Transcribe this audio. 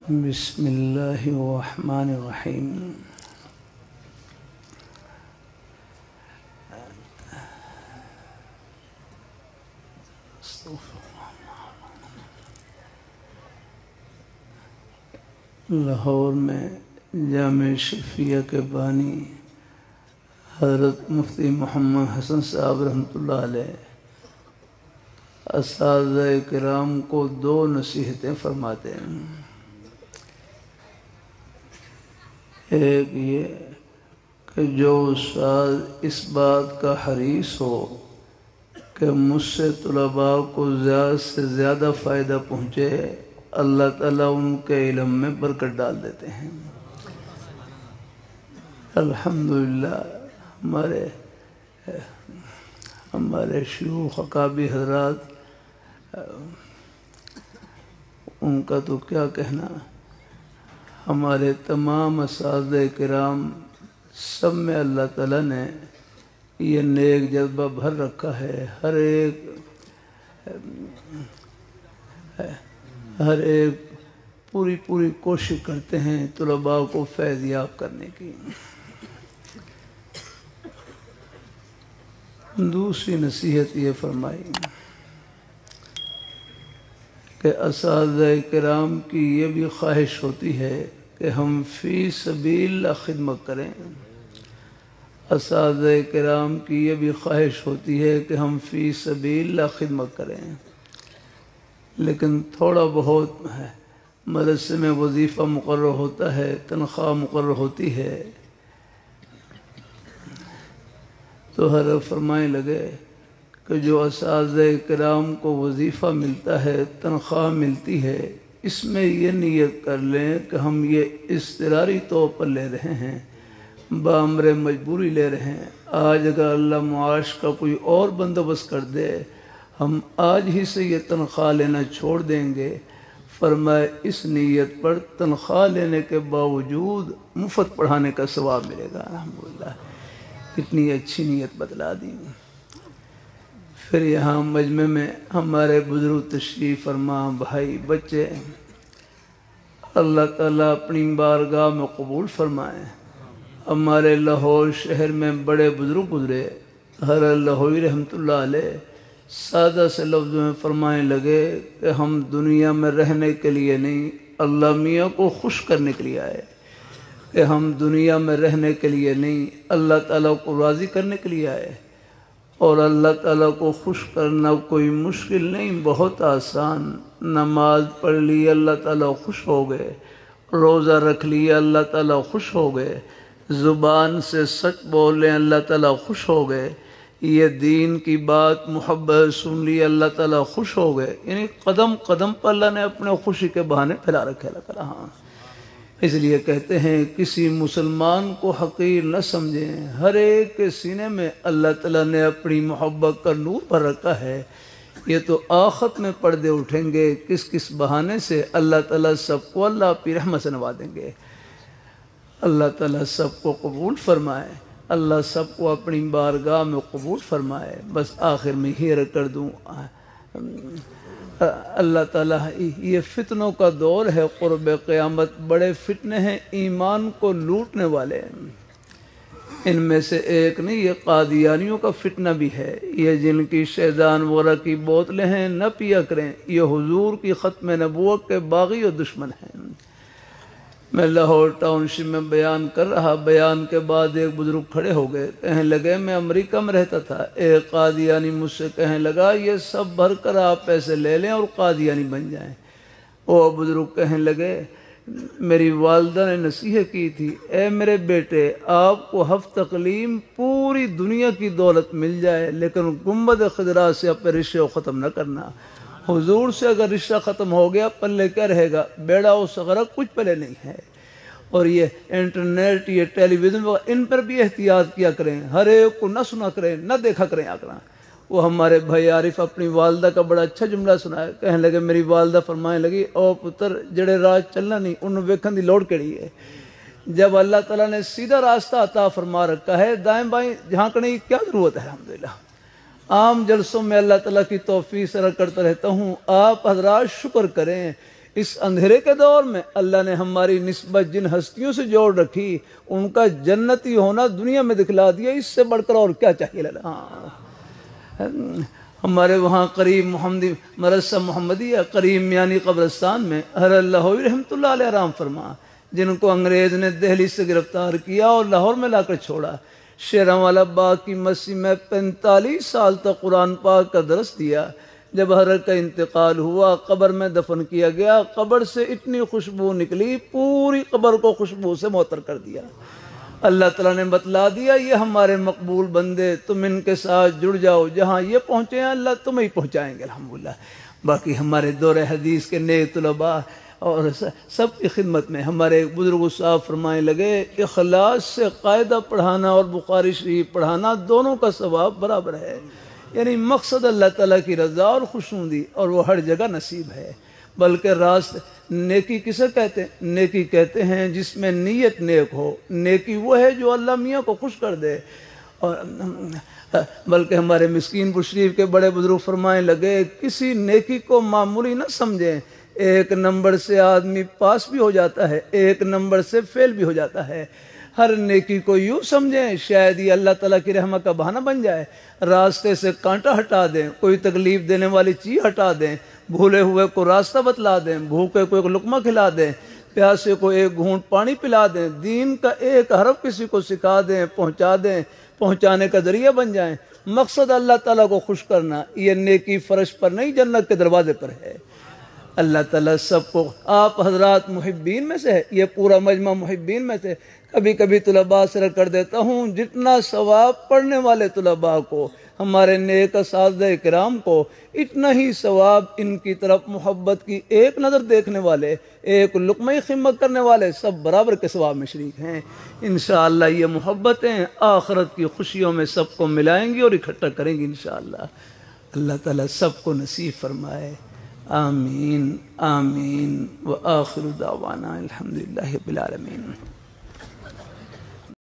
بسم اللہ الرحمن الرحیم۔ لاہور میں جامع شفیہ کے بانی حضرت مفتی محمد حسن صاحب رحمۃ اللہ علیہ اساتذہ کرام کو دو نصیحتیں فرماتے ہیں۔ ایک یہ کہ جو استاد اس بات کا حریص ہو کہ مجھ سے طلباء کو زیادہ سے زیادہ فائدہ پہنچے، اللہ تعالیٰ ان کے علم میں برکت ڈال دیتے ہیں۔ الحمدللہ ہمارے شیوخ اکابر حضرات، ان کا تو کیا کہنا، ہمارے تمام اساتذہ کرام سب میں اللہ تعالیٰ نے یہ نیک جذبہ بھر رکھا ہے۔ ہر ایک پوری کوشش کرتے ہیں طلباء کو فیض یاب کرنے کی۔ دوسری نصیحت یہ فرمائی کہ اساتذہ کرام کی یہ بھی خواہش ہوتی ہے کہ ہم فی سبیل اللہ خدمت کریں۔ اساتذہ کرام کی یہ بھی خواہش ہوتی ہے کہ ہم فی سبیل اللہ خدمت کریں، لیکن تھوڑا بہت مدرسے میں وظیفہ مقرر ہوتا ہے، تنخواہ مقرر ہوتی ہے، تو حضرت فرمائے لگے کہ جو اساتذہ کرام کو وظیفہ ملتا ہے، تنخواہ ملتی ہے، اس میں یہ نیت کر لیں کہ ہم یہ اضطراری طور پر لے رہے ہیں، بامر مجبوری لے رہے ہیں۔ آج اگر اللہ معاش کا کوئی اور بندوبست کر دے، ہم آج ہی سے یہ تنخواہ لینا چھوڑ دیں گے۔ فرمائے اس نیت پر تنخواہ لینے کے باوجود مفت پڑھانے کا ثواب ملے گا۔ الحمدللہ کتنی اچھی نیت بتلا دی۔ پھر یہاں مجمع میں ہمارے بزرگ تشریف فرما، بھائی بچے، اللہ تعالیٰ اپنی بارگاہ میں قبول فرمائے۔ ہمارے لاہور شہر میں بڑے بزرگ گزرے، حضرت لاہوری رحمۃ اللہ علیہ سادہ سے لفظوں میں فرمانے لگے کہ ہم دنیا میں رہنے کے لیے نہیں، اللہ میاں کو خوش کرنے کے لیے آئے، کہ ہم دنیا میں رہنے کے لیے نہیں، اللہ تعالیٰ کو راضی کرنے کے لیے آئے۔ اور اللہ تعالیٰ کو خوش کرنا کوئی مشکل نہیں، بہت آسان۔ نماز پڑھ لی اللہ تعالیٰ خوش ہو گئے، روزہ رکھ لیا اللہ تعالیٰ خوش ہو گئے، زبان سے سچ بول لیں اللہ تعالیٰ خوش ہو گئے، یہ دین کی بات محبت سن لی اللہ تعالیٰ خوش ہو گئے۔ یعنی قدم قدم پر اللہ نے اپنے خوشی کے بہانے پھیلا رکھے اللہ تعالیٰ۔ ہاں اس لیے کہتے ہیں کسی مسلمان کو حقیر نہ سمجھیں، ہر ایک کے سینے میں اللہ تعالیٰ نے اپنی محبت کا نور بھر رکھا ہے۔ یہ تو آخرت میں پردے اٹھیں گے کس کس بہانے سے، اللہ تعالیٰ سب کو اللہ اپنی رحمت سے نواز دیں گے۔ اللہ تعالیٰ سب کو قبول فرمائے، اللہ سب کو اپنی بارگاہ میں قبول فرمائے۔ بس آخر میں ہی عرض کر دوں، اللہ تعالیٰ یہ فتنوں کا دور ہے، قرب قیامت بڑے فتنے ہیں ایمان کو لوٹنے والے، ان میں سے ایک نہیں، یہ قادیانیوں کا فتنہ بھی ہے۔ یہ جن کی شیطان وغیرہ کی بوتلیں ہیں نہ پیا کریں، یہ حضور کی ختم نبوت کے باغی اور دشمن ہیں۔ میں لاہور ٹاؤن شپ میں بیان کر رہا، بیان کے بعد ایک بزرگ کھڑے ہو گئے، کہنے لگے میں امریکہ میں رہتا تھا، ایک قادیانی مجھ سے کہنے لگا یہ سب بھر کر آپ پیسے لے لیں اور قادیانی بن جائیں۔ وہ بزرگ کہنے لگے میری والدہ نے نصیحت کی تھی، اے میرے بیٹے آپ کو ہفت اقلیم پوری دنیا کی دولت مل جائے لیکن گنبد خضرا سے اپنے رشتے کو ختم نہ کرنا۔ حضور سے اگر رشتہ ختم ہو گیا پلے کیا رہے گا، بیڑا و صغرا کچھ پلے نہیں ہے۔ اور یہ انٹرنیٹ، یہ ٹیلی ویژن، ان پر بھی احتیاط کیا کریں، ہر ایک کو نہ سنا کریں، نہ دیکھا کریں آکرا۔ وہ ہمارے بھائی عارف اپنی والدہ کا بڑا اچھا جملہ سنایا، کہنے لگے میری والدہ فرمانے لگی او پتر جڑے راہ چلنا نہیں انہوں ویکھن دی لوڑ کیڑی ہے۔ جب اللہ تعالیٰ نے سیدھا راستہ عطا فرما رکھا ہے، دائیں بائیں جھانکنے کی کیا ضرورت ہے۔ الحمدللہ عام جلسوں میں اللہ تعالیٰ کی توفیق سے کرتا رہتا ہوں، آپ حضرات شکر کریں، اس اندھیرے کے دور میں اللہ نے ہماری نسبت جن ہستیوں سے جوڑ رکھی ان کا جنتی ہونا دنیا میں دکھلا دیا، اس سے بڑھ کر اور کیا چاہیے ہمارے وہاں قریب مدرسہ محمدیہ قریب یعنی قبرستان میں حضرت لاہوری رحمۃ اللہ علیہ آرام فرما، جن کو انگریز نے دہلی سے گرفتار کیا اور لاہور میں لا کر چھوڑا، شیراں والا باغ کی مسجد میں 45 سال تک قرآن پاک کا درس دیا۔ جب حضرت کا انتقال ہوا قبر میں دفن کیا گیا، قبر سے اتنی خوشبو نکلی پوری قبر کو خوشبو سے معطر کر دیا۔ اللہ تعالیٰ نے بتلا دیا یہ ہمارے مقبول بندے، تم ان کے ساتھ جڑ جاؤ، جہاں یہ پہنچے ہیں اللہ تمہیں ہی پہنچائیں گے الحمدللہ۔ باقی ہمارے دور حدیث کے نیک طلباء اور سب کی خدمت میں ہمارے بزرگ صاحب فرمائے لگے، اخلاص سے قاعدہ پڑھانا اور بخاری شریف پڑھانا دونوں کا ثواب برابر ہے، یعنی مقصد اللہ تعالیٰ کی رضا اور خوشنودی، اور وہ ہر جگہ نصیب ہے۔ بلکہ راست نیکی کسے کہتے ہیں؟ نیکی کہتے ہیں جس میں نیت نیک ہو، نیکی وہ ہے جو اللہ میاں کو خوش کر دے۔ اور بلکہ ہمارے مسکین پور شریف کے بڑے بزرگ فرمائے لگے، کسی نیکی کو معمولی نہ سمجھیں، ایک نمبر سے آدمی پاس بھی ہو جاتا ہے، ایک نمبر سے فیل بھی ہو جاتا ہے۔ ہر نیکی کو یوں سمجھیں شاید یہ اللہ تعالیٰ کی رحمت کا بہانہ بن جائے، راستے سے کانٹا ہٹا دیں، کوئی تکلیف دینے والی چیز ہٹا دیں، بھولے ہوئے کو راستہ بتلا دیں، بھوکے کو ایک لقمہ کھلا دیں، پیاسے کو ایک گھونٹ پانی پلا دیں، دین کا ایک حرف کسی کو سکھا دیں، پہنچا دیں، پہنچانے کا ذریعہ بن جائیں۔ مقصد اللہ تعالیٰ کو خوش کرنا، یہ نیکی فرش پر نہیں جنت کے دروازے پر ہے۔ اللہ تعالیٰ سب کو، آپ حضرات محبین میں سے ہے، یہ پورا مجمع محبین میں سے، کبھی کبھی طلباء سے کر دیتا ہوں جتنا ثواب پڑھنے والے طلباء کو، ہمارے نیک اساتذہ کرام کو، اتنا ہی ثواب ان کی طرف محبت کی ایک نظر دیکھنے والے، ایک لقمہ خدمت کرنے والے سب برابر کے ثواب میں شریک ہیں۔ انشاءاللہ یہ محبتیں آخرت کی خوشیوں میں سب کو ملائیں گی اور اکٹھا کریں گی انشاءاللہ۔ اللہ تعالیٰ سب کو نصیب فرمائے، آمین آمین، وآخر دعوانا الحمدللہ رب العالمین۔